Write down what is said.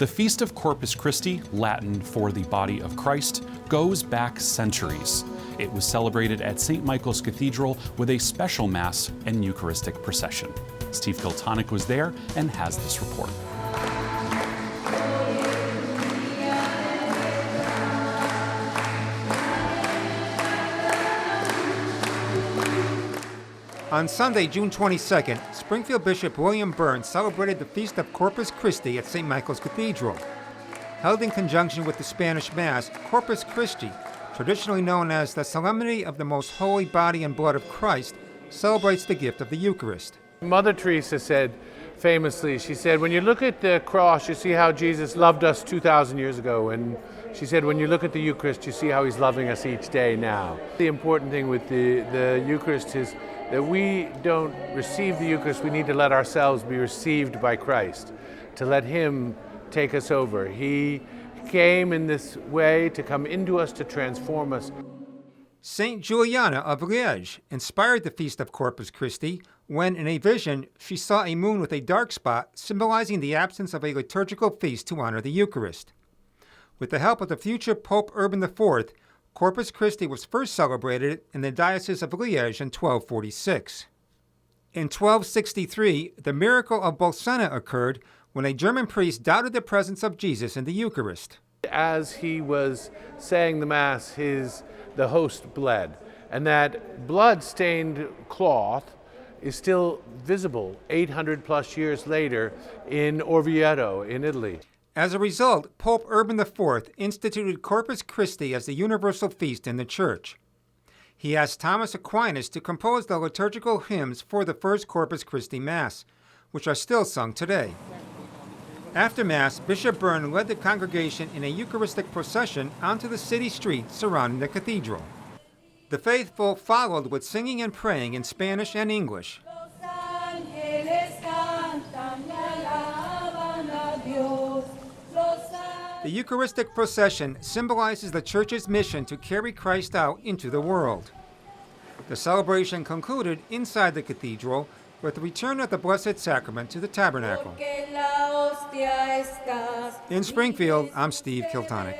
The Feast of Corpus Christi, Latin for the body of Christ, goes back centuries. It was celebrated at St. Michael's Cathedral with a special Mass and Eucharistic procession. Steve Kiltonic was there and has this report. On Sunday, June 22nd, Springfield Bishop William Burns celebrated the Feast of Corpus Christi at St. Michael's Cathedral. Held in conjunction with the Spanish Mass, Corpus Christi, traditionally known as the Solemnity of the Most Holy Body and Blood of Christ, celebrates the gift of the Eucharist. Mother Teresa said famously, she said, when you look at the cross, you see how Jesus loved us 2,000 years ago. And she said, when you look at the Eucharist, you see how he's loving us each day now. The important thing with the Eucharist is that we don't receive the Eucharist, we need to let ourselves be received by Christ, to let him take us over. He came in this way to come into us, to transform us. Saint Juliana of Liège inspired the Feast of Corpus Christi when, in a vision, she saw a moon with a dark spot symbolizing the absence of a liturgical feast to honor the Eucharist. With the help of the future Pope Urban IV, Corpus Christi was first celebrated in the Diocese of Liège in 1246. In 1263, the miracle of Bolsena occurred when a German priest doubted the presence of Jesus in the Eucharist. As he was saying the Mass, the host bled, and that blood-stained cloth is still visible 800 plus years later in Orvieto in Italy. As a result, Pope Urban IV instituted Corpus Christi as the universal feast in the Church. He asked Thomas Aquinas to compose the liturgical hymns for the first Corpus Christi Mass, which are still sung today. After Mass, Bishop Burns led the congregation in a Eucharistic procession onto the city street surrounding the cathedral. The faithful followed with singing and praying in Spanish and English. The Eucharistic procession symbolizes the Church's mission to carry Christ out into the world. The celebration concluded inside the cathedral with the return of the Blessed Sacrament to the tabernacle. In Springfield, I'm Steve Kiltonic.